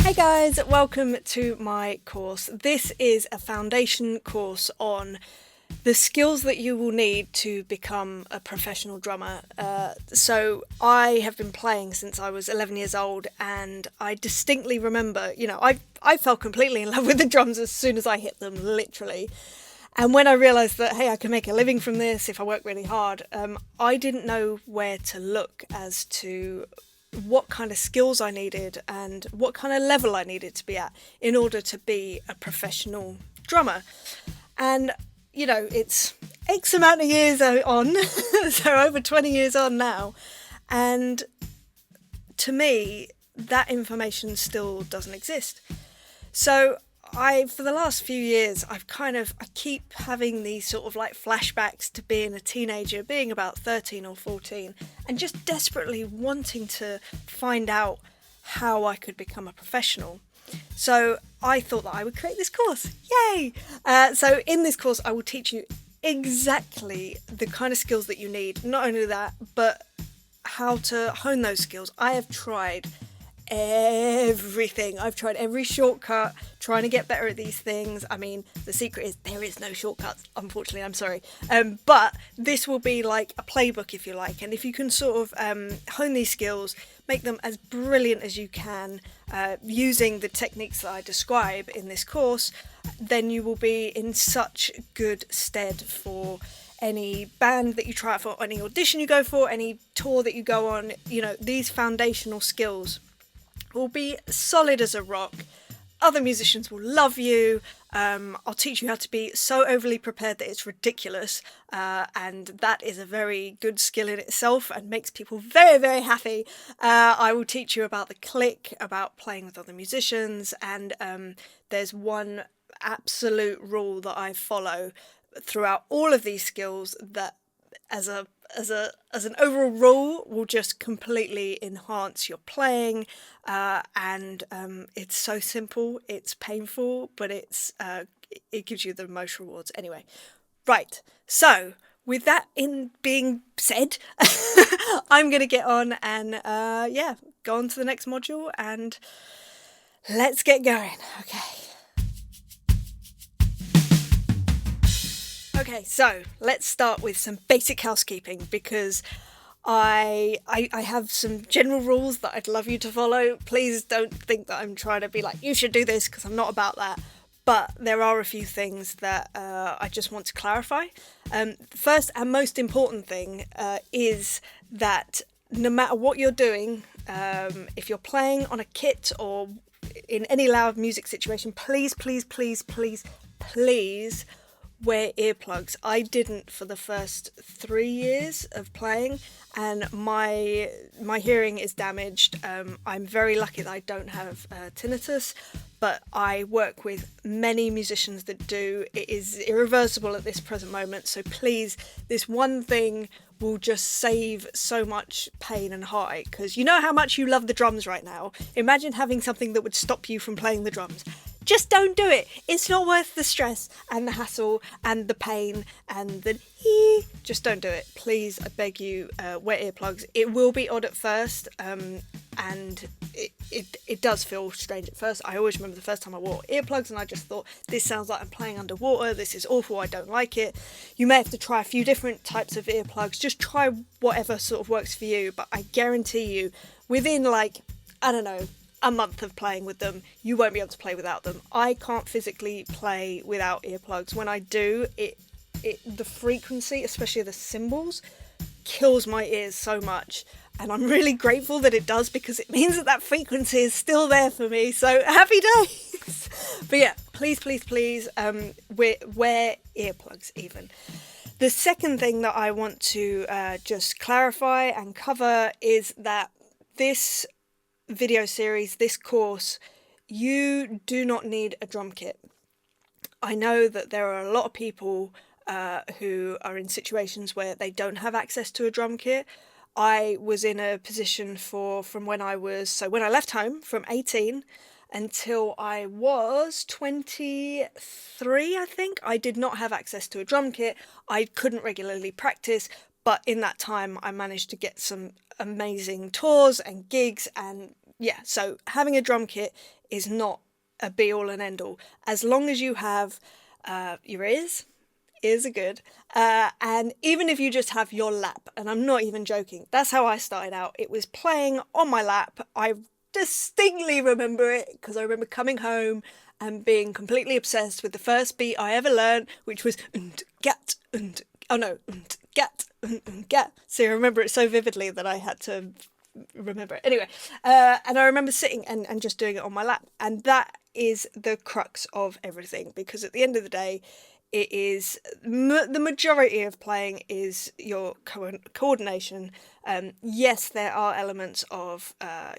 Hey guys, welcome to my course. This is a foundation course on the skills that you will need to become a professional drummer. So I have been playing since I was 11 years old, and I distinctly remember, I fell completely in love with the drums as soon as I hit them, literally. And when I realised that, hey, I can make a living from this if I work really hard, I didn't know where to look as to what kind of skills I needed and what kind of level I needed to be at in order to be a professional drummer. And, it's X amount of years on, so over 20 years on now. And to me, that information still doesn't exist. So for the last few years, I keep having these sort of like flashbacks to being a teenager, being about 13 or 14, and just desperately wanting to find out how I could become a professional. So I thought that I would create this course. Yay! So in this course, I will teach you exactly the kind of skills that you need. Not only that, but how to hone those skills. I have tried everything. I've tried every shortcut trying to get better at these things. I mean, the secret is there is no shortcuts, unfortunately. I'm sorry, but this will be like a playbook, if you like, and if you can sort of hone these skills, make them as brilliant as you can using the techniques that I describe in this course, then you will be in such good stead for any band that you try out for, any audition you go for, any tour that you go on. These foundational skills will be solid as a rock. Other musicians will love you. I'll teach you how to be so overly prepared that it's ridiculous, and that is a very good skill in itself and makes people very, very happy. I will teach you about the click, about playing with other musicians, and there's one absolute rule that I follow throughout all of these skills that as an overall rule will just completely enhance your playing, and it's so simple, it's painful, but it gives you the most rewards. Anyway, right, so with that in being said, I'm gonna get on and go on to the next module and let's get going. Okay, so let's start with some basic housekeeping, because I have some general rules that I'd love you to follow. Please don't think that I'm trying to be like, you should do this, because I'm not about that. But there are a few things that I just want to clarify. First and most important thing is that no matter what you're doing, if you're playing on a kit or in any loud music situation, please, please, please, please, please wear earplugs. I didn't for the first 3 years of playing, and my hearing is damaged. I'm very lucky that I don't have tinnitus, but I work with many musicians that do. It is irreversible at this present moment, so please, this one thing will just save so much pain and heartache, because you know how much you love the drums right now. Imagine having something that would stop you from playing the drums. Just don't do it. It's not worth the stress and the hassle and the pain and the just don't do it. Please, I beg you, wear earplugs. It will be odd at first, and it does feel strange at first. I always remember the first time I wore earplugs and I just thought, this sounds like I'm playing underwater. This is awful. I don't like it. You may have to try a few different types of earplugs. Just try whatever sort of works for you. But I guarantee you, within a month of playing with them, you won't be able to play without them. I can't physically play without earplugs. When I do, the frequency, especially the cymbals, kills my ears so much, and I'm really grateful that it does, because it means that frequency is still there for me. So happy days. But yeah, please, please, please, wear earplugs even. The second thing that I want to just clarify and cover is that this video series, this course, you do not need a drum kit. I know that there are a lot of people who are in situations where they don't have access to a drum kit. I was in a position from when I left home from 18 until I was 23, I think. I did not have access to a drum kit. I couldn't regularly practice, but in that time I managed to get some amazing tours and gigs, and yeah, so having a drum kit is not a be all and end all. As long as you have your ears are good, and even if you just have your lap, and I'm not even joking, that's how I started out. It was playing on my lap. I distinctly remember it because I remember coming home and being completely obsessed with the first beat I ever learned, which was gat oh no gat gat. So I remember it so vividly that I had to remember it anyway. And I remember sitting and just doing it on my lap, and that is the crux of everything, because at the end of the day, it is the majority of playing is your coordination. Yes, there are elements of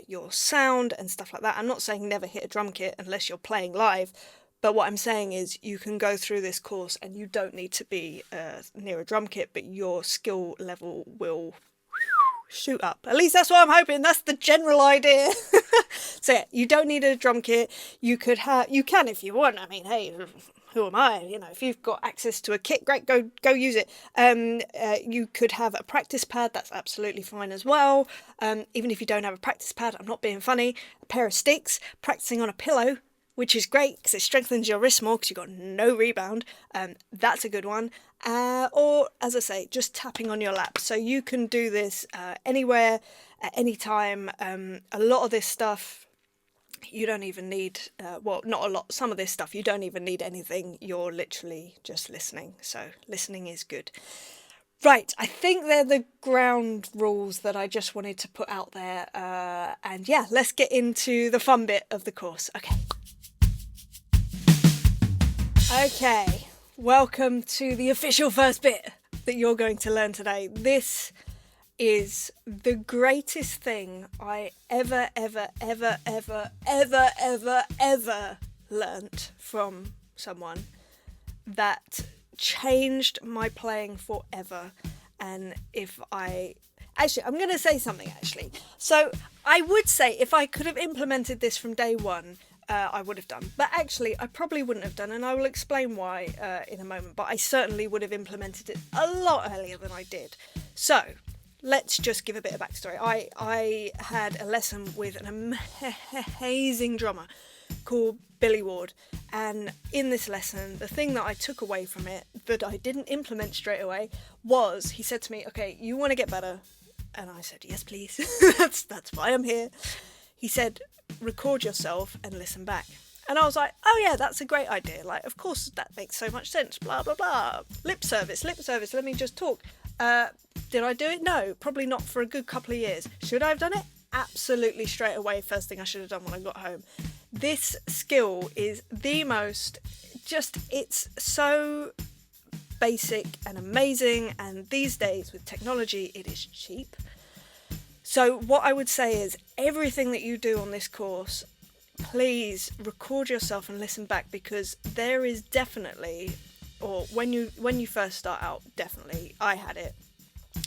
your sound and stuff like that. I'm not saying never hit a drum kit unless you're playing live, but what I'm saying is you can go through this course and you don't need to be near a drum kit, but your skill level will shoot up. At least that's what I'm hoping. That's the general idea. So yeah, you don't need a drum kit. You can if you want. I mean, hey, who am I? You know, if you've got access to a kit, great, go use it. You could have a practice pad. That's absolutely fine as well. Even if you don't have a practice pad, I'm not being funny. A pair of sticks, practicing on a pillow, which is great because it strengthens your wrist more because you've got no rebound. That's a good one. Or, as I say, just tapping on your lap. So you can do this anywhere, at any time. A lot of this stuff, you don't even need, well, not a lot, some of this stuff, you don't even need anything. You're literally just listening. So listening is good. Right, I think they're the ground rules that I just wanted to put out there. And yeah, let's get into the fun bit of the course. Okay, welcome to the official first bit that you're going to learn today. This is the greatest thing I ever learnt from someone that changed my playing forever. And I'm going to say something actually. So I would say if I could have implemented this from day one, I would have done. But actually, I probably wouldn't have done, and I will explain why in a moment. But I certainly would have implemented it a lot earlier than I did. So, let's just give a bit of backstory. I had a lesson with an amazing drummer called Billy Ward. And in this lesson, the thing that I took away from it, that I didn't implement straight away, was he said to me, okay, you want to get better? And I said, yes, please. That's why I'm here. He said, record yourself and listen back. And I was like, oh yeah, that's a great idea. Like, of course, that makes so much sense. Blah, blah, blah. Lip service. Let me just talk. Did I do it? No, probably not for a good couple of years. Should I have done it? Absolutely straight away. First thing I should have done when I got home. This skill is the most, it's so basic and amazing. And these days with technology, it is cheap. So what I would say is everything that you do on this course, please record yourself and listen back, because there is definitely, or when you first start out, definitely, I had it,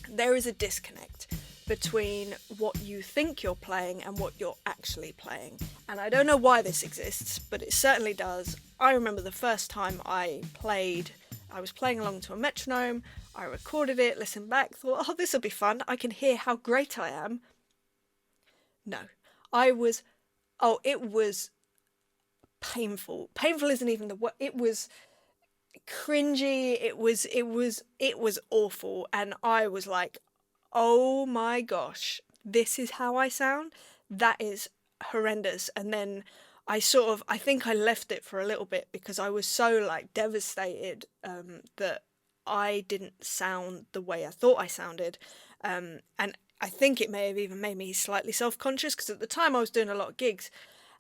there is a disconnect between what you think you're playing and what you're actually playing. And I don't know why this exists, but it certainly does. I remember the first time I was playing along to a metronome, I recorded it, listened back, thought, oh, this will be fun, I can hear how great I am. No, it was painful. Painful isn't even the word, it was cringy, it was awful, and I was like, oh my gosh, this is how I sound? That is horrendous. And then I think I left it for a little bit because I was so like devastated that I didn't sound the way I thought I sounded. And I think it may have even made me slightly self-conscious, because at the time I was doing a lot of gigs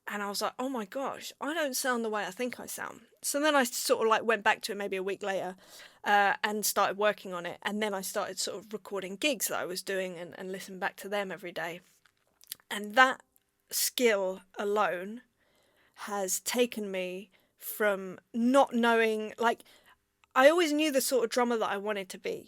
and I was like, oh my gosh, I don't sound the way I think I sound. So then I sort of like went back to it maybe a week later and started working on it. And then I started sort of recording gigs that I was doing and listening back to them every day. And that skill alone has taken me from not knowing, like, I always knew the sort of drummer that I wanted to be,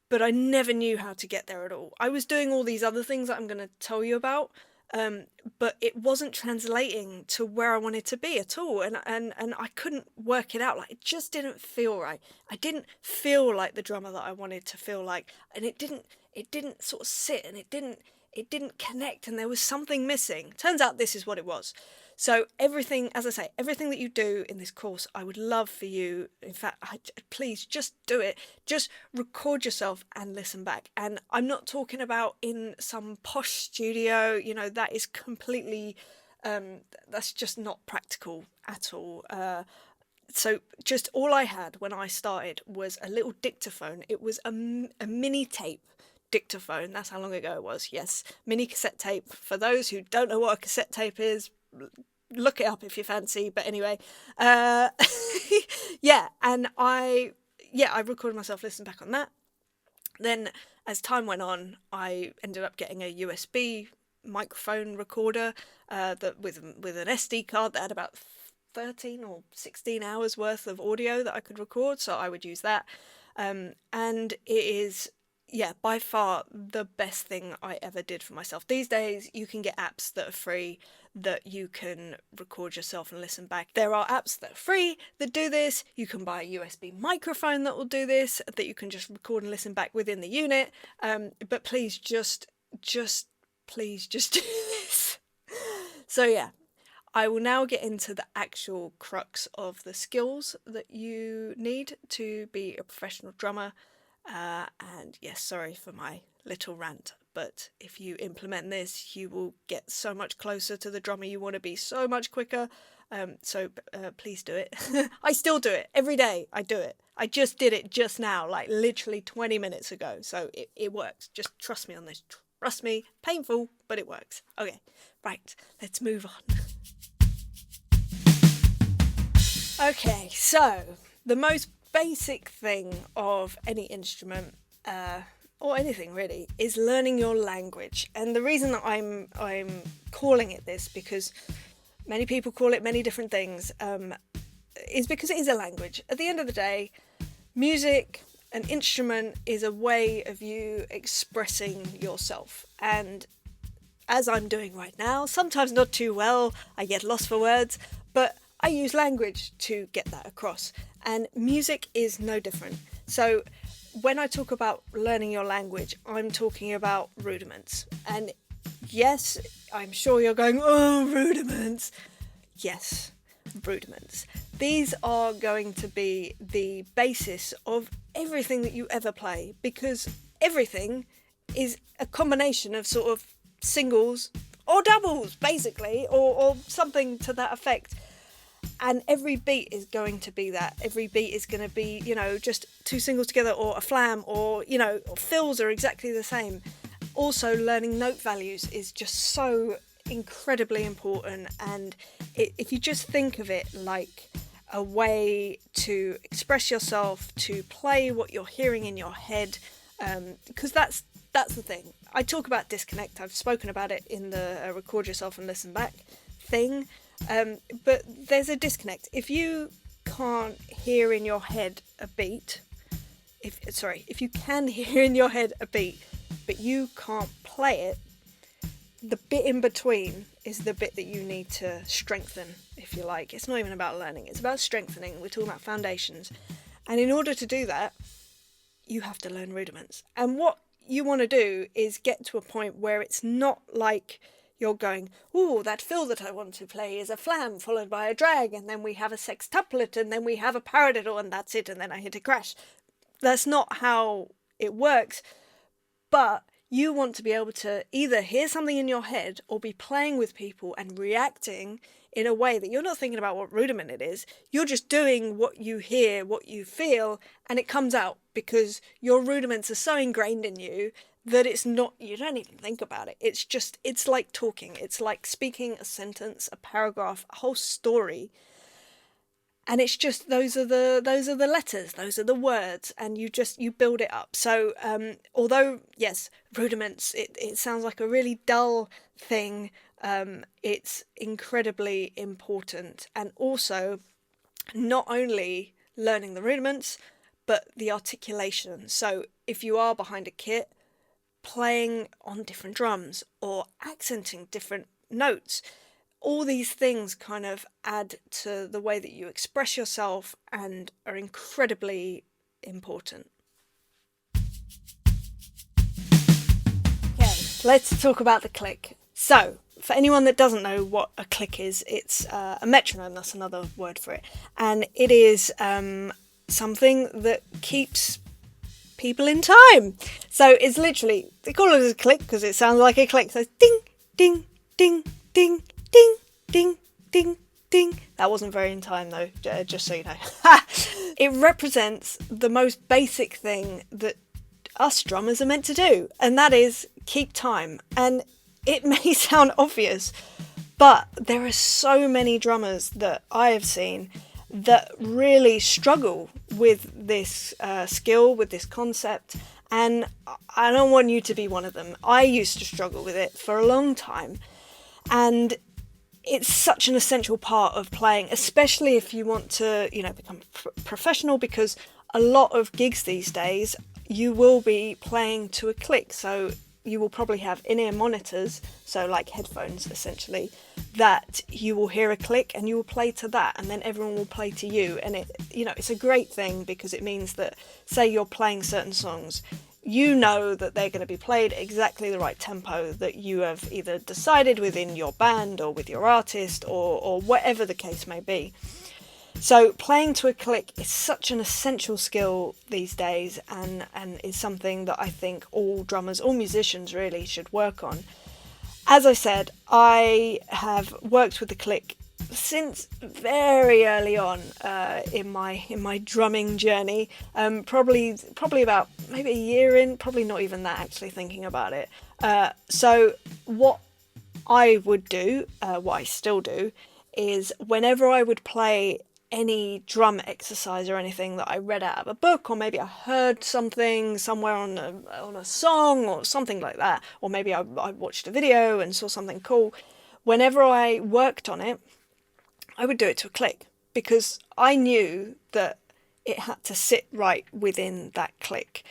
but I never knew how to get there at all. I was doing all these other things that I'm going to tell you about, but it wasn't translating to where I wanted to be at all, and I couldn't work it out. Like, it just didn't feel right. I didn't feel like the drummer that I wanted to feel like, and it didn't sort of sit, and it didn't connect, and there was something missing. Turns out this is what it was. So everything, as I say, everything that you do in this course, I would love for you, in fact, please just do it. Just record yourself and listen back. And I'm not talking about in some posh studio, you know, that is completely, that's just not practical at all. So just all I had when I started was a little dictaphone. It was a mini tape dictaphone. That's how long ago it was. Yes, mini cassette tape. For those who don't know what a cassette tape is, look it up if you fancy. But anyway, yeah, and I recorded myself listening back on that. Then as time went on, I ended up getting a USB microphone recorder that with an SD card that had about 13 or 16 hours worth of audio that I could record, so I would use that. And it is, yeah, by far the best thing I ever did for myself. These days you can get apps that are free that you can record yourself and listen back. There are apps that are free that do this. You can buy a USB microphone that will do this, that you can just record and listen back within the unit. But please please just do this. So yeah, I will now get into the actual crux of the skills that you need to be a professional drummer. And yes, sorry for my little rant, but if you implement this, you will get so much closer to the drummer you want to be so much quicker. So please do it. I still do it every day. I do it. I just did it just now, like literally 20 minutes ago. So it works. Just trust me on this. Trust me. Painful, but it works. Okay, right. Let's move on. Okay, so the most basic thing of any instrument, or anything really, is learning your language. And the reason that I'm calling it this, because many people call it many different things, is because it is a language. At the end of the day, music, an instrument, is a way of you expressing yourself. And as I'm doing right now, sometimes not too well, I get lost for words, but I use language to get that across, and music is no different. So when I talk about learning your language, I'm talking about rudiments. And yes, I'm sure you're going, oh, rudiments. Yes, rudiments. These are going to be the basis of everything that you ever play, because everything is a combination of sort of singles or doubles, basically, or something to that effect. And every beat is going to be that. Every beat is going to be, you know, just two singles together, or a flam, or, you know, fills are exactly the same. Also, learning note values is just so incredibly important. And if you just think of it like a way to express yourself, to play what you're hearing in your head, because that's the thing. I talk about disconnect. I've spoken about it in the record yourself and listen back thing. But there's a disconnect. If you can't hear in your head a beat, if you can hear in your head a beat, but you can't play it, the bit in between is the bit that you need to strengthen, if you like. It's not even about learning, it's about strengthening. We're talking about foundations. And in order to do that, you have to learn rudiments. And what you want to do is get to a point where it's not like you're going, ooh, that fill that I want to play is a flam followed by a drag, and then we have a sextuplet, and then we have a paradiddle, and that's it, and then I hit a crash. That's not how it works. But you want to be able to either hear something in your head or be playing with people and reacting in a way that you're not thinking about what rudiment it is. You're just doing what you hear, what you feel, and it comes out because your rudiments are so ingrained in you that it's not, you don't even think about it. It's like talking. It's like speaking a sentence, a paragraph, a whole story. And it's just, those are the letters, those are the words, and you build it up. So although, yes, rudiments, it sounds like a really dull thing, it's incredibly important. And also, not only learning the rudiments, but the articulation. So if you are behind a kit, playing on different drums or accenting different notes, all these things kind of add to the way that you express yourself and are incredibly important. Okay, let's talk about the click. So, for anyone that doesn't know what a click is, it's a metronome, that's another word for it. And it is something that keeps people in time. So it's literally, they call it a click because it sounds like a click. So ding, ding, ding, ding, ding, ding, ding, ding. That wasn't very in time though, just so you know. It represents the most basic thing that us drummers are meant to do, and that is keep time. And it may sound obvious, but there are so many drummers that I have seen that really struggle with this skill, with this concept, and I don't want you to be one of them. I used to struggle with it for a long time, and it's such an essential part of playing, especially if you want to, become professional, because a lot of gigs these days, you will be playing to a click. So you will probably have in-ear monitors, so like headphones essentially, that you will hear a click and you will play to that, and then everyone will play to you. And it's a great thing because it means that, say you're playing certain songs, you know that they're going to be played at exactly the right tempo that you have either decided within your band or with your artist or whatever the case may be. So playing to a click is such an essential skill these days, and is something that I think all drummers, all musicians really should work on. As I said, I have worked with the click since very early on in my drumming journey. Probably about maybe a year in, probably not even that actually, thinking about it. So what I would do, what I still do, is whenever I would play any drum exercise or anything that I read out of a book, or maybe I heard something somewhere on a song or something like that, or maybe I watched a video and saw something cool, whenever I worked on it, I would do it to a click, because I knew that it had to sit right within that click.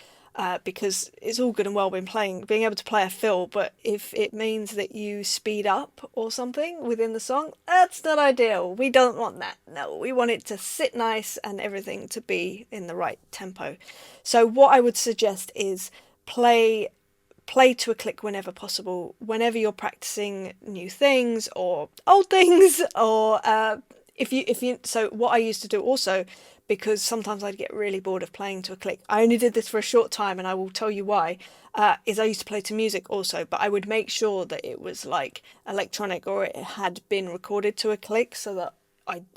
Because it's all good and well being able to play a fill, but if it means that you speed up or something within the song, that's not ideal. We don't want that. No, we want it to sit nice and everything to be in the right tempo. So what I would suggest is play to a click whenever possible, whenever you're practicing new things or old things, or if you. So what I used to do also, because sometimes I'd get really bored of playing to a click. I only did this for a short time, and I will tell you why, is I used to play to music also, but I would make sure that it was like electronic or it had been recorded to a click, so that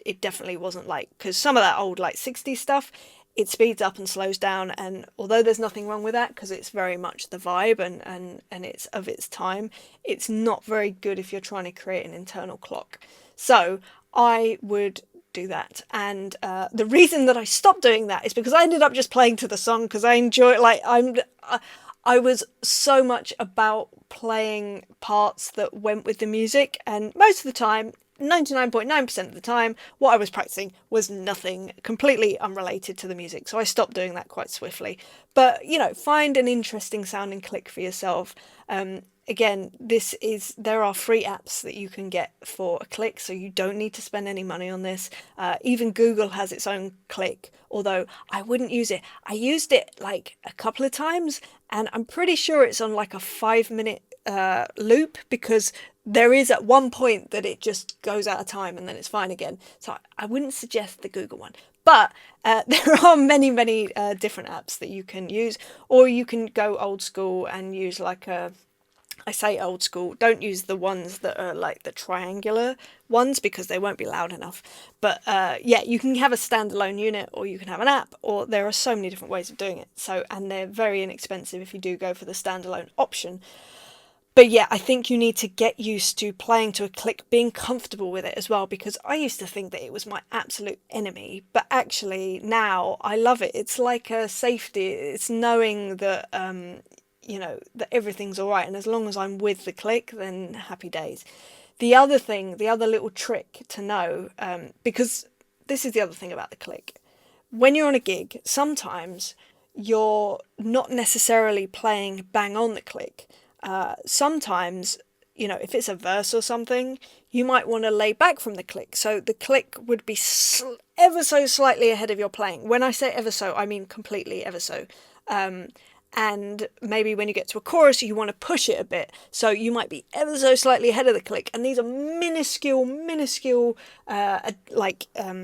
it definitely wasn't like, because some of that old like 60s stuff, it speeds up and slows down, and although there's nothing wrong with that because it's very much the vibe and it's of its time, it's not very good if you're trying to create an internal clock. So I would do that, and the reason that I stopped doing that is because I ended up just playing to the song, because I enjoy I was so much about playing parts that went with the music, and most of the time, 99.9% of the time, what I was practicing was nothing, completely unrelated to the music, so I stopped doing that quite swiftly. But find an interesting sounding click for yourself. Again, there are free apps that you can get for a click, so you don't need to spend any money on this. Even Google has its own click, although I wouldn't use it. I used it like a couple of times, and I'm pretty sure it's on like a 5-minute loop, because there is at one point that it just goes out of time and then it's fine again. So I wouldn't suggest the Google one. But there are many, many different apps that you can use, or you can go old school and use I say old school, don't use the ones that are like the triangular ones, because they won't be loud enough. But you can have a standalone unit, or you can have an app, or there are so many different ways of doing it. So, and they're very inexpensive if you do go for the standalone option. But yeah, I think you need to get used to playing to a click, being comfortable with it as well, because I used to think that it was my absolute enemy, but actually now I love it. It's like a safety. It's knowing that that everything's all right, and as long as I'm with the click, then happy days. The other little trick to know, because this is the other thing about the click, when you're on a gig, sometimes you're not necessarily playing bang on the click. Sometimes, if it's a verse or something, you might want to lay back from the click, so the click would be ever so slightly ahead of your playing. When I say ever so, I mean completely ever so. and maybe when you get to a chorus you want to push it a bit, so you might be ever so slightly ahead of the click, and these are minuscule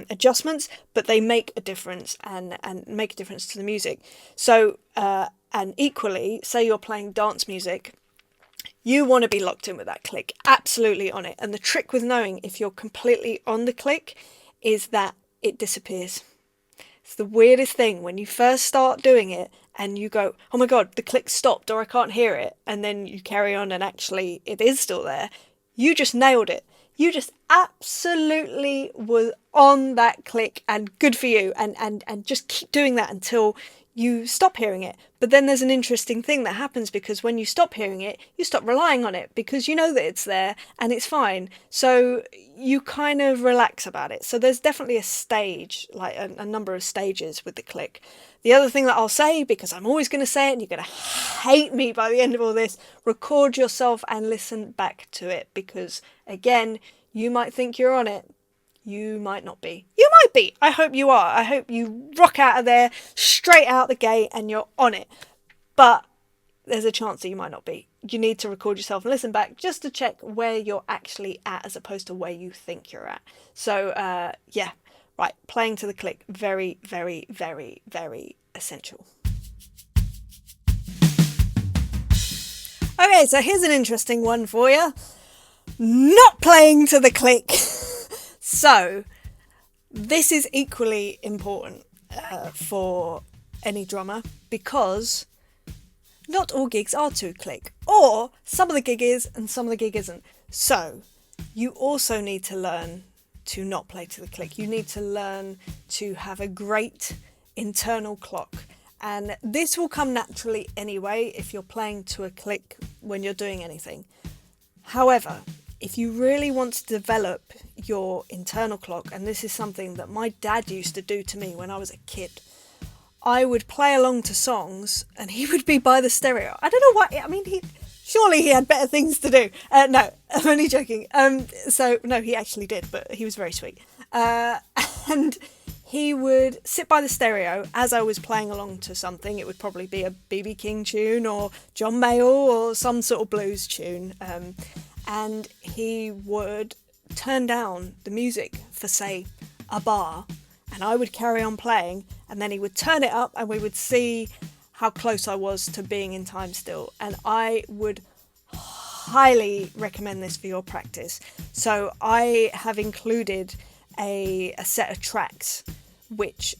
adjustments, but they make a difference and make a difference to the music. So and equally, say you're playing dance music, you want to be locked in with that click, absolutely on it. And the trick with knowing if you're completely on the click is that it disappears. It's the weirdest thing when you first start doing it and you go, oh my God, the click stopped or I can't hear it. And then you carry on and actually it is still there. You just nailed it. You just absolutely were on that click, and good for you. And just keep doing that until you stop hearing it. But then there's an interesting thing that happens, because when you stop hearing it, you stop relying on it because you know that it's there and it's fine. So you kind of relax about it. So there's definitely a stage, like a number of stages with the click. The other thing that I'll say, because I'm always going to say it and you're going to hate me by the end of all this, record yourself and listen back to it, because again, you might think you're on it. You might not be. You might be. I hope you are. I hope you rock out of there straight out the gate and you're on it. But there's a chance that you might not be. You need to record yourself and listen back just to check where you're actually at as opposed to where you think you're at. So, yeah. Right. Playing to the click. Very, very, very, very essential. Okay, so here's an interesting one for you. Not playing to the click. So, this is equally important for any drummer, because not all gigs are to click, or some of the gig is and some of the gig isn't. So, you also need to learn to not play to the click. You need to learn to have a great internal clock. And this will come naturally anyway if you're playing to a click when you're doing anything. However, if you really want to develop your internal clock, and this is something that my dad used to do to me when I was a kid, I would play along to songs and he would be by the stereo. I don't know why. I mean, surely he had better things to do. No, I'm only joking. So no, he actually did, but he was very sweet. And he would sit by the stereo as I was playing along to something. It would probably be a B.B. King tune or John Mayall or some sort of blues tune. And he would turn down the music for, say, a bar, and I would carry on playing, and then he would turn it up and we would see how close I was to being in time still. And I would highly recommend this for your practice. So I have included a set of tracks which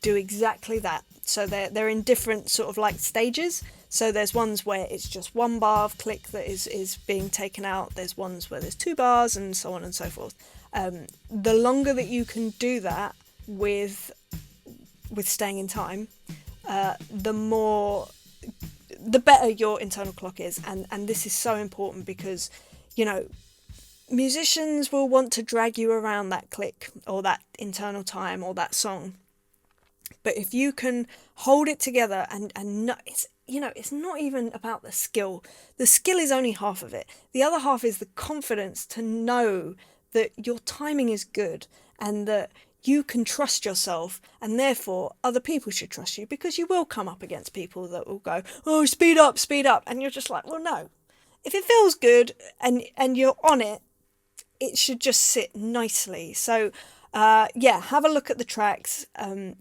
do exactly that. So they're in different sort of like stages. So there's ones where it's just one bar of click that is being taken out. There's ones where there's 2 bars and so on and so forth. The longer that you can do that with staying in time, the better your internal clock is. And this is so important because, you know, musicians will want to drag you around that click or that internal time or that song. But if you can hold it together and not, it's not even about the skill. The skill is only half of it. The other half is the confidence to know that your timing is good and that you can trust yourself, and therefore other people should trust you, because you will come up against people that will go, oh, speed up. And you're just like, well, no. If it feels good and you're on it, it should just sit nicely. So, have a look at the tracks,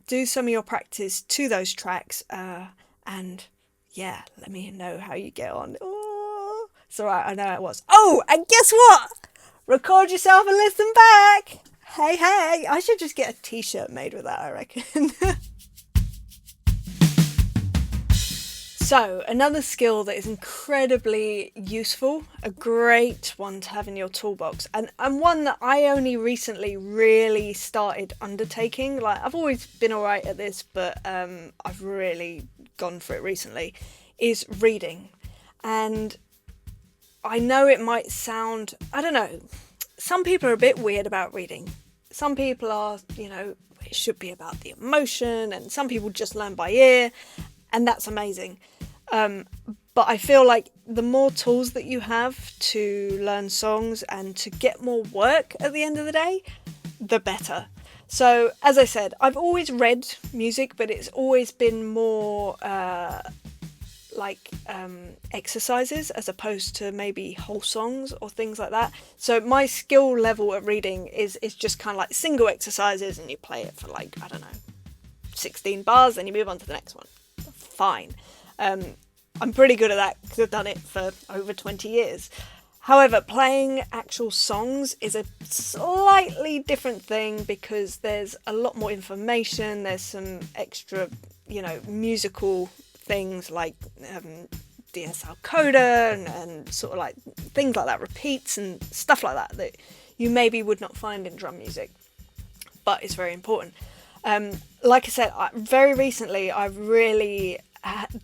do some of your practice to those tracks, and yeah, let me know how you get on. Oh, it's alright, I know it was. Oh, and guess what? Record yourself and listen back. Hey, I should just get a t-shirt made with that, I reckon. So, another skill that is incredibly useful, a great one to have in your toolbox, and one that I only recently really started undertaking. Like, I've always been alright at this, but I've really gone for it recently, is reading. And I know it might sound, I don't know, some people are a bit weird about reading. Some people are, it should be about the emotion, and some people just learn by ear, and that's amazing. But I feel like the more tools that you have to learn songs and to get more work at the end of the day, the better. So, as I said, I've always read music, but it's always been more like exercises as opposed to maybe whole songs or things like that. So my skill level at reading is just kind of like single exercises, and you play it for like, I don't know, 16 bars, then you move on to the next one. Fine. I'm pretty good at that because I've done it for over 20 years. However, playing actual songs is a slightly different thing because there's a lot more information. There's some extra, musical things like DSL coda and sort of like things like that, repeats and stuff like that you maybe would not find in drum music, but it's very important. Like I said, very recently I've really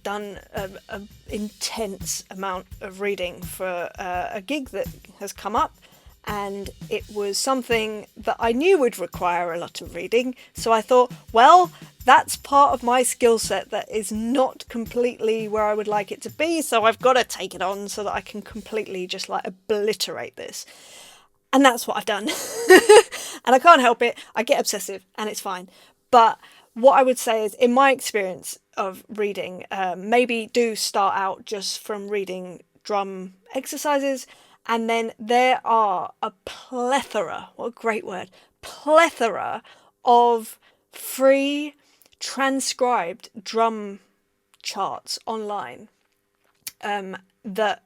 done an intense amount of reading for a gig that has come up, and it was something that I knew would require a lot of reading, so I thought, well, that's part of my skill set that is not completely where I would like it to be, so I've got to take it on so that I can completely just like obliterate this. And that's what I've done. And I can't help it. I get obsessive and it's fine. But what I would say is, in my experience of reading, maybe do start out just from reading drum exercises, and then there are a plethora, what a great word, plethora of free transcribed drum charts online that,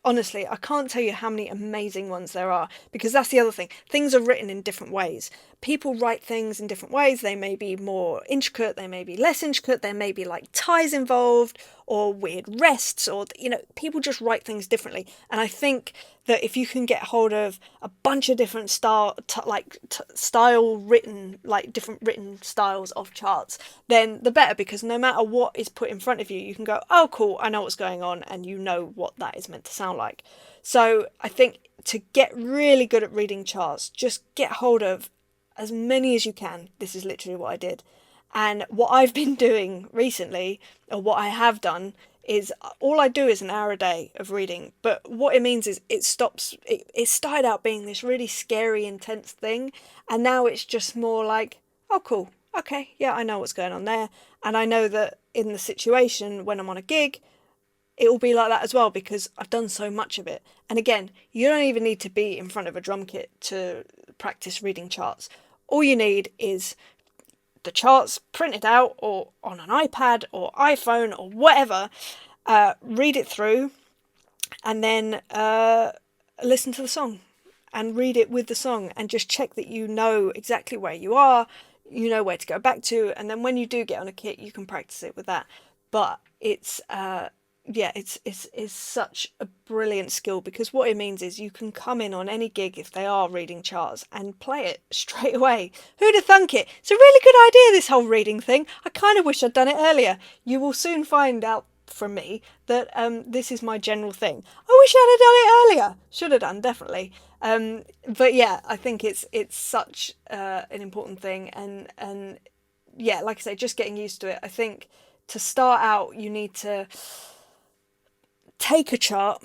honestly, I can't tell you how many amazing ones there are, because that's the other thing. Things are written in different ways. People write things in different ways. They may be more intricate, they may be less intricate, there may be like ties involved or weird rests, or, people just write things differently. And I think that if you can get hold of a bunch of different style written, like different written styles of charts, then the better, because no matter what is put in front of you, you can go, oh cool, I know what's going on, and you know what that is meant to sound like. So I think to get really good at reading charts, just get hold of as many as you can. This is literally what I did. And what I've been doing recently, or what I have done, is all I do is an hour a day of reading. But what it means is it started out being this really scary, intense thing, and now it's just more like, oh cool, okay, yeah, I know what's going on there, and I know that in the situation when I'm on a gig, it will be like that as well, because I've done so much of it. And again, you don't even need to be in front of a drum kit to practice reading charts. All you need is the charts printed out or on an iPad or iPhone or whatever. Read it through, and then listen to the song and read it with the song, and just check that you know exactly where you are, you know where to go back to, and then when you do get on a kit, you can practice it with that. But it's such a brilliant skill, because what it means is you can come in on any gig if they are reading charts and play it straight away. Who'd have thunk it? It's a really good idea, this whole reading thing. I kind of wish I'd done it earlier. You will soon find out from me that this is my general thing. I wish I'd have done it earlier. Should have done, definitely. But yeah, I think it's such an important thing, and yeah, like I say, just getting used to it. I think to start out, you need to take a chart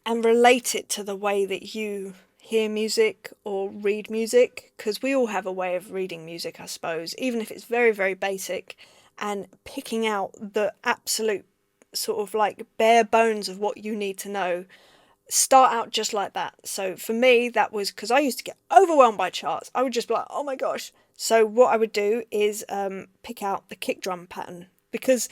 and relate it to the way that you hear music or read music, because we all have a way of reading music, I suppose, even if it's very, very basic, and picking out the absolute sort of like bare bones of what you need to know. Start out just like that. So for me, that was because I used to get overwhelmed by charts. I would just be like, oh my gosh. So what I would do is pick out the kick drum pattern, because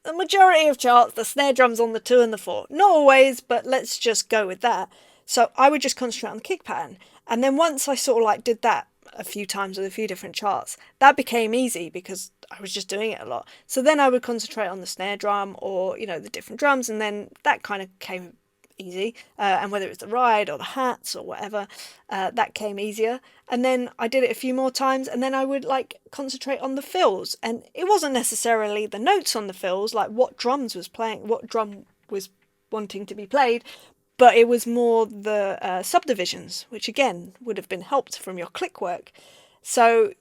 the majority of charts, the snare drum's on the 2 and the 4. Not always, but let's just go with that. So I would just concentrate on the kick pattern. And then once I sort of like did that a few times with a few different charts, that became easy because I was just doing it a lot. So then I would concentrate on the snare drum or, the different drums, and then that kind of came easy. And whether it was the ride or the hats or whatever, that came easier. And then I did it a few more times, and then I would like concentrate on the fills. And it wasn't necessarily the notes on the fills, like what drums was playing, what drum was wanting to be played, but it was more the subdivisions, which again would have been helped from your click work. So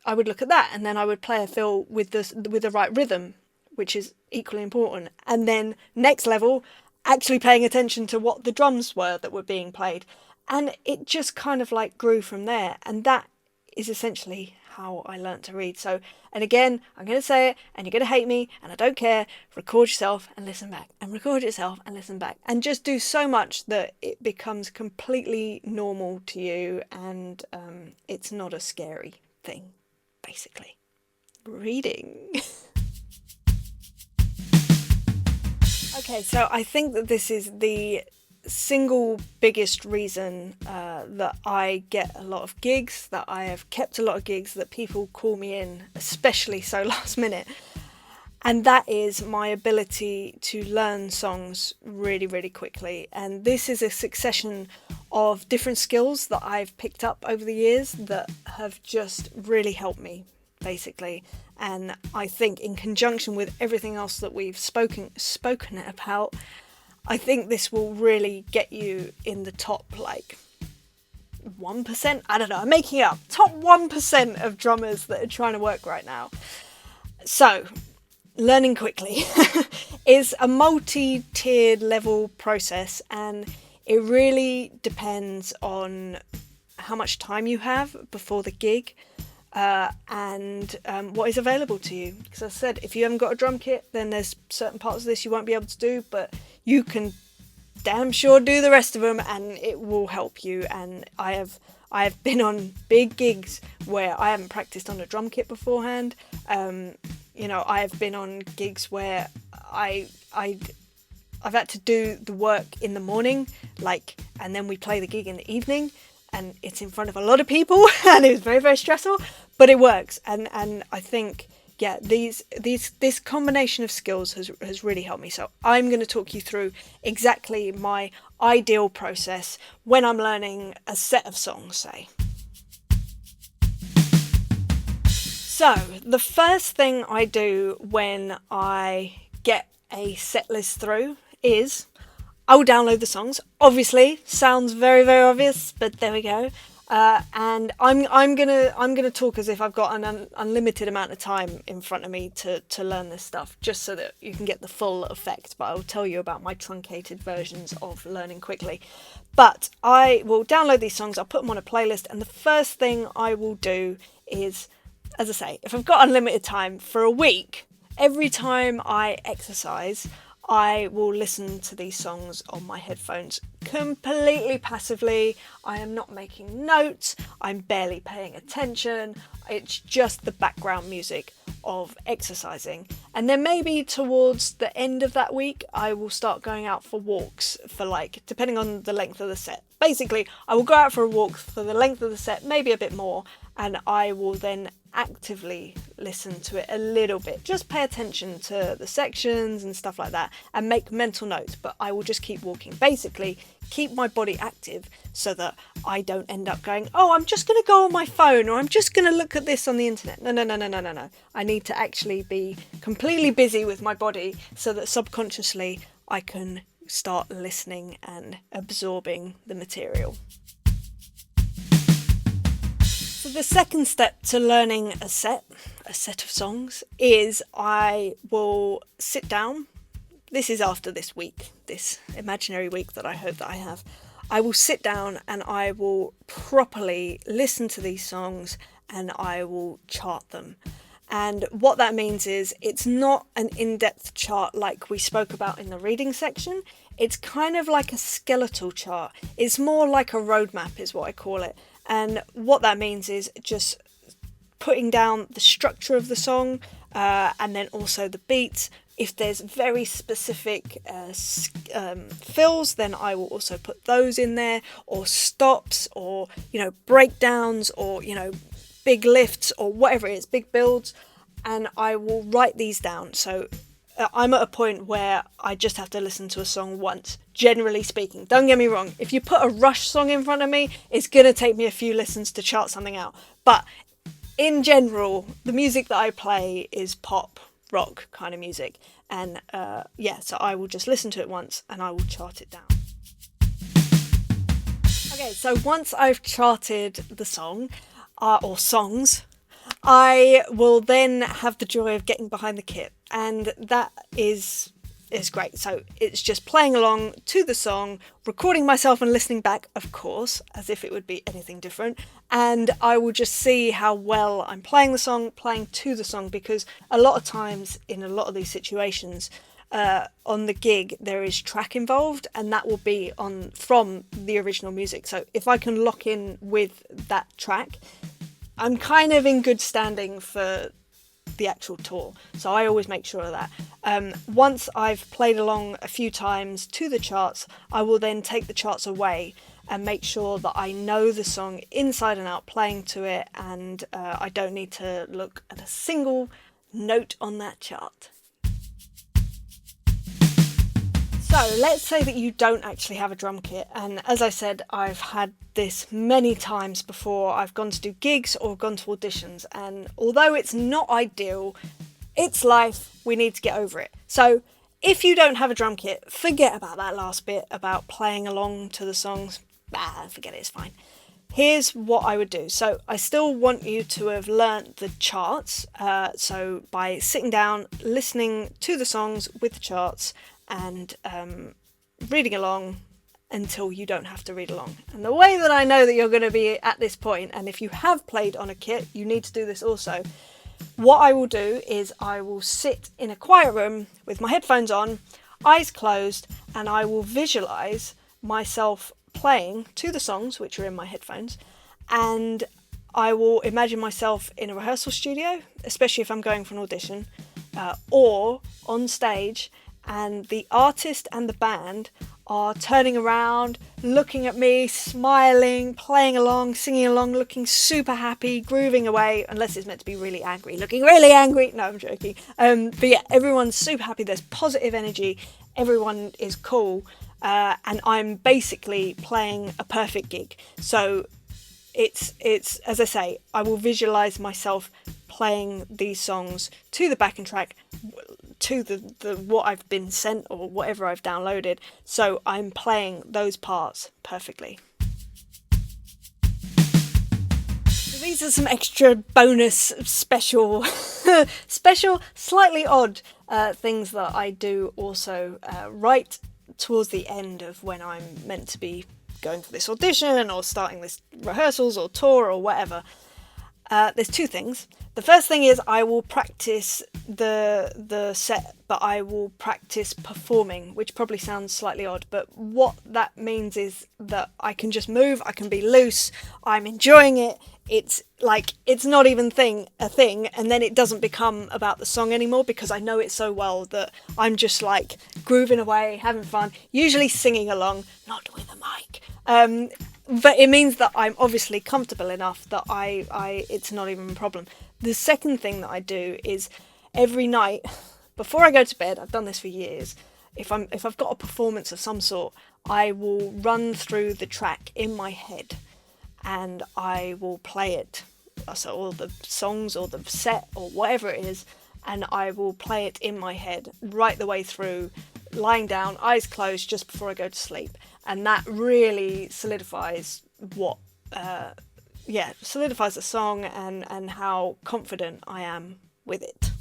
I would look at that, and then I would play a fill with the right rhythm, which is equally important. And then next level, actually paying attention to what the drums were that were being played. And it just kind of like grew from there. And that is essentially how I learnt to read. So, and again, I'm going to say it, and you're going to hate me, and I don't care. Record yourself and listen back, and record yourself and listen back, and just do so much that it becomes completely normal to you, and it's not a scary thing, basically. Reading. Okay, so I think that this is the single biggest reason that I get a lot of gigs, that I have kept a lot of gigs, that people call me in, especially so last minute. And that is my ability to learn songs really, really quickly. And this is a succession of different skills that I've picked up over the years that have just really helped me, basically. And I think in conjunction with everything else that we've spoken about, I think this will really get you in the top, 1%? I don't know, I'm making it up. Top 1% of drummers that are trying to work right now. So, learning quickly is a multi-tiered level process, and it really depends on how much time you have before the gig. And what is available to you. Because as I said, if you haven't got a drum kit, then there's certain parts of this you won't be able to do, but you can damn sure do the rest of them, and it will help you. And I have been on big gigs where I haven't practiced on a drum kit beforehand. I have been on gigs where I've had to do the work in the morning, and then we play the gig in the evening, and it's in front of a lot of people, and it was very, very stressful, but it works. And I think, yeah, this combination of skills has really helped me. So I'm going to talk you through exactly my ideal process when I'm learning a set of songs, say. So the first thing I do when I get a set list through is I will download the songs. Obviously, sounds very, very obvious, but there we go. And I'm gonna talk as if I've got an unlimited amount of time in front of me to learn this stuff, just so that you can get the full effect. But I will tell you about my truncated versions of learning quickly. But I will download these songs. I'll put them on a playlist, and the first thing I will do is, as I say, if I've got unlimited time for a week, every time I exercise, I will listen to these songs on my headphones completely passively. I am not making notes. I'm barely paying attention. It's just the background music of exercising. And then maybe towards the end of that week, I will start going out for walks for depending on the length of the set. Basically, I will go out for a walk for the length of the set, maybe a bit more, and I will then actively listen to it a little bit. Just pay attention to the sections and stuff like that and make mental notes, but I will just keep walking. Basically, keep my body active so that I don't end up going, oh, I'm just going to go on my phone, or I'm just going to look at this on the internet. No. I need to actually be completely busy with my body so that subconsciously I can start listening and absorbing the material. So the second step to learning a set of songs, is I will sit down. This is after this week, this imaginary week that I hope that I have. I will sit down and I will properly listen to these songs and I will chart them. And what that means is it's not an in-depth chart like we spoke about in the reading section. It's kind of like a skeletal chart. It's more like a roadmap is what I call it. And what that means is just putting down the structure of the song and then also the beats. If there's very specific fills, then I will also put those in there, or stops, or breakdowns, or big lifts, or whatever it is, big builds, and I will write these down. So I'm at a point where I just have to listen to a song once, generally speaking. Don't get me wrong, if you put a Rush song in front of me, it's going to take me a few listens to chart something out. But in general, the music that I play is pop, rock kind of music. And so I will just listen to it once and I will chart it down. Okay, so once I've charted the song, or songs, I will then have the joy of getting behind the kit. And that is is great. So it's just playing along to the song, recording myself and listening back, of course, as if it would be anything different. And I will just see how well I'm playing the song, playing to the song, because a lot of times in a lot of these situations, on the gig there is track involved, and that will be on from the original music. So if I can lock in with that track, I'm kind of in good standing for the actual tour. So I always make sure of that. Once I've played along a few times to the charts, I will then take the charts away and make sure that I know the song inside and out, playing to it, and I don't need to look at a single note on that chart. So let's say that you don't actually have a drum kit, and as I said, I've had this many times before. I've gone to do gigs or gone to auditions, and although it's not ideal, it's life, we need to get over it. So if you don't have a drum kit, forget about that last bit about playing along to the songs. Forget it, it's fine. Here's what I would do. So I still want you to have learnt the charts, so by sitting down, listening to the songs with the charts, and reading along until you don't have to read along. And the way that I know that you're going to be at this point, and if you have played on a kit, you need to do this also, what I will do is I will sit in a quiet room with my headphones on, eyes closed, and I will visualise myself playing to the songs which are in my headphones, and I will imagine myself in a rehearsal studio, especially if I'm going for an audition, or on stage, and the artist and the band are turning around, looking at me, smiling, playing along, singing along, looking super happy, grooving away, unless it's meant to be really angry, looking really angry. No, I'm joking. But yeah, everyone's super happy, there's positive energy, everyone is cool, and I'm basically playing a perfect gig. So it's as I say, I will visualise myself playing these songs to the backing track, to the what I've been sent or whatever I've downloaded, so I'm playing those parts perfectly. So these are some extra bonus special slightly odd things that I do also right towards the end of when I'm meant to be going for this audition or starting this rehearsals or tour or whatever. There's two things. The first thing is I will practice the set, but I will practice performing, which probably sounds slightly odd, but what that means is that I can just move, I can be loose, I'm enjoying it, it's like, it's not even a thing, and then it doesn't become about the song anymore because I know it so well that I'm just like grooving away, having fun, usually singing along, not with a mic. But it means that I'm obviously comfortable enough that it's not even a problem. The second thing that I do is every night before I go to bed, I've done this for years, if I've got a performance of some sort, I will run through the track in my head and I will play it. So all the songs or the set or whatever it is, and I will play it in my head right the way through, lying down, eyes closed, just before I go to sleep. And that really solidifies solidifies the song and how confident I am with it.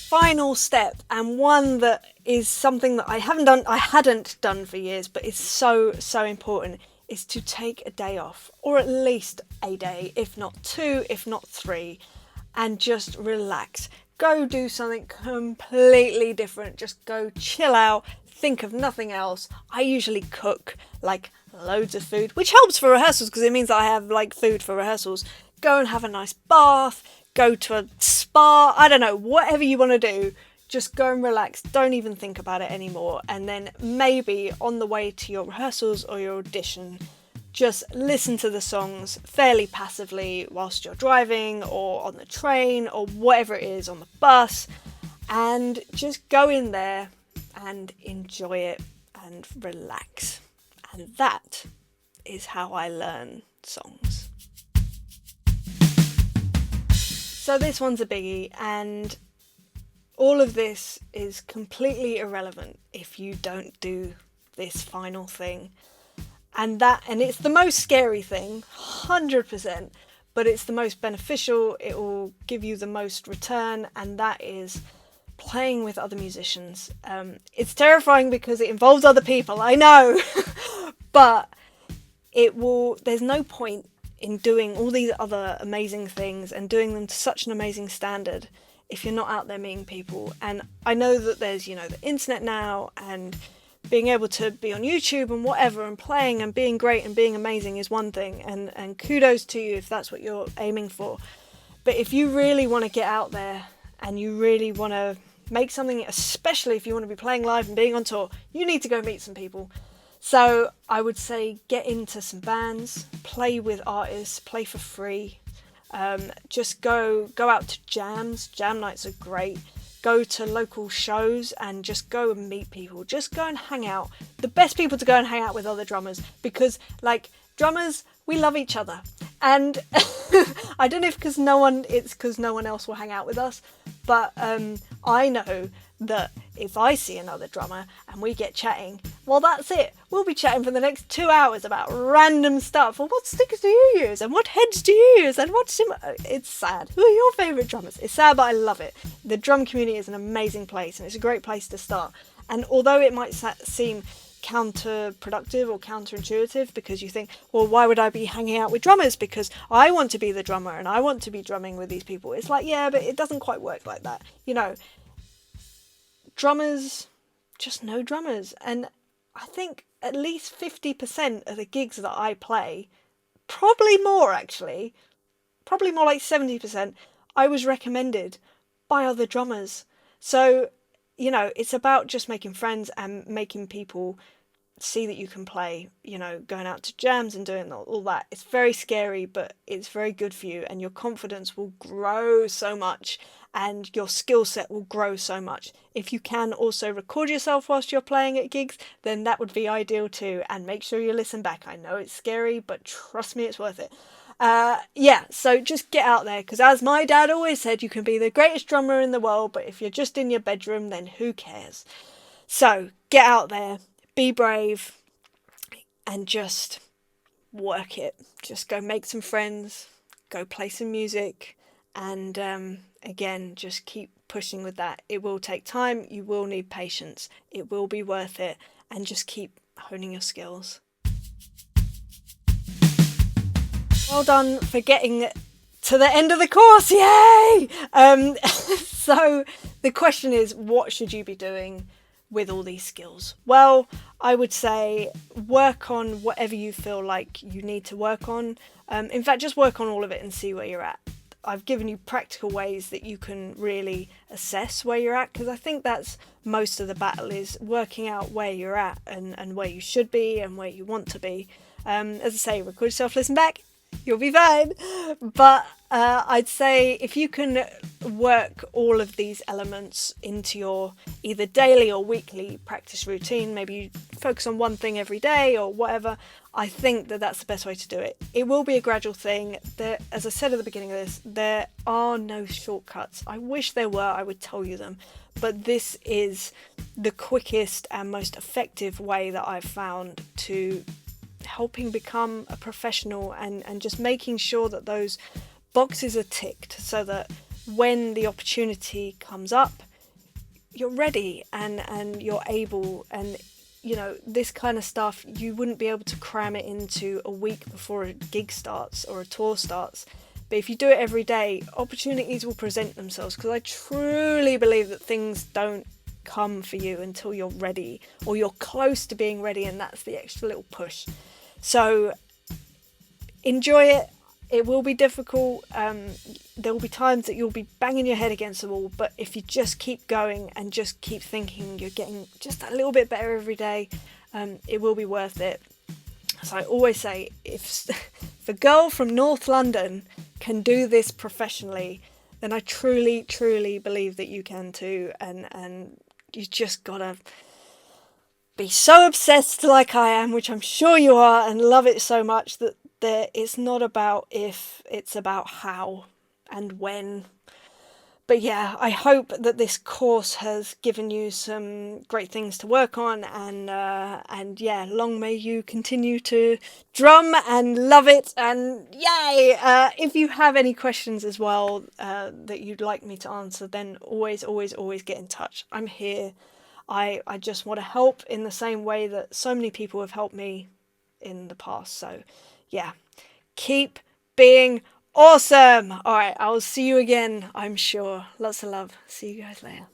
Final step, and one that is something that I hadn't done for years, but is so important, is to take a day off, or at least a day, if not two, if not three, and just relax. Go do something completely different. Just go chill out, think of nothing else. I usually cook like loads of food, which helps for rehearsals because it means that I have like food for rehearsals. Go and have a nice bath, go to a spa, I don't know, whatever you want to do. Just go and relax, don't even think about it anymore, and then maybe on the way to your rehearsals or your audition, just listen to the songs fairly passively whilst you're driving or on the train or whatever it is, on the bus, and just go in there and enjoy it and relax. And that is how I learn songs. So this one's a biggie, and all of this is completely irrelevant if you don't do this final thing. And it's the most scary thing, 100%, but it's the most beneficial, it will give you the most return, and that is playing with other musicians. It's terrifying because it involves other people, I know, but there's no point in doing all these other amazing things and doing them to such an amazing standard if you're not out there meeting people. And I know that there's, the internet now, and being able to be on YouTube and whatever and playing and being great and being amazing is one thing, and kudos to you if that's what you're aiming for. But if you really want to get out there and you really want to make something, especially if you want to be playing live and being on tour, you need to go meet some people. So I would say get into some bands, play with artists, play for free. Just go out to jams. Jam nights are great. Go to local shows and just go and meet people. Just go and hang out. The best people to go and hang out with are the drummers, because drummers, we love each other. And I don't know if because no one else will hang out with us, but I know that if I see another drummer and we get chatting, well, that's it. We'll be chatting for the next 2 hours about random stuff. Well, what stickers do you use? And what heads do you use? And it's sad. Who are your favourite drummers? It's sad, but I love it. The drum community is an amazing place, and it's a great place to start. And although it might seem counterproductive or counterintuitive, because you think, well, why would I be hanging out with drummers? Because I want to be the drummer and I want to be drumming with these people. It's like, yeah, but it doesn't quite work like that. Drummers just know drummers, and I think at least 50% of the gigs that I play, probably more actually, probably more like 70%, I was recommended by other drummers. So, it's about just making friends and making people see that you can play, going out to jams and doing all that. It's very scary, but it's very good for you, and your confidence will grow so much and your skill set will grow so much. If you can also record yourself whilst you're playing at gigs, then that would be ideal too, and make sure you listen back. I know it's scary, but trust me, it's worth it. So just get out there, because as my dad always said, you can be the greatest drummer in the world, but if you're just in your bedroom, then who cares? So get out there, be brave, and just work it. Just go make some friends, go play some music, and again, just keep pushing with that. It will take time, you will need patience, it will be worth it, and just keep honing your skills. Well done for getting to the end of the course, yay! So the question is, what should you be doing with all these skills? Well, I would say work on whatever you feel like you need to work on. In fact, just work on all of it and see where you're at. I've given you practical ways that you can really assess where you're at, because I think that's most of the battle, is working out where you're at and where you should be and where you want to be. As I say, record yourself, listen back, you'll be fine. But I'd say if you can work all of these elements into your either daily or weekly practice routine, maybe you focus on one thing every day or whatever, I think that that's the best way to do it. It will be a gradual thing. As I said at the beginning of this, there are no shortcuts. I wish there were, I would tell you them. But this is the quickest and most effective way that I've found to helping become a professional, and just making sure that those boxes are ticked so that when the opportunity comes up, you're ready and you're able. And this kind of stuff, you wouldn't be able to cram it into a week before a gig starts or a tour starts. But if you do it every day, opportunities will present themselves, because I truly believe that things don't come for you until you're ready, or you're close to being ready, and that's the extra little push. So enjoy it. It will be difficult. There will be times that you'll be banging your head against the wall, but if you just keep going and just keep thinking you're getting just a little bit better every day, it will be worth it. As I always say, if a girl from North London can do this professionally, then I truly, truly believe that you can too. And you just gotta be so obsessed like I am, which I'm sure you are, and love it so much that it's not about if, it's about how and when. But yeah, I hope that this course has given you some great things to work on, and yeah, long may you continue to drum and love it, and yay! If you have any questions as well that you'd like me to answer, then always, always, always get in touch. I'm here. I just want to help in the same way that so many people have helped me in the past. So yeah, keep being awesome. All right, I'll see you again, I'm sure. Lots of love. See you guys later.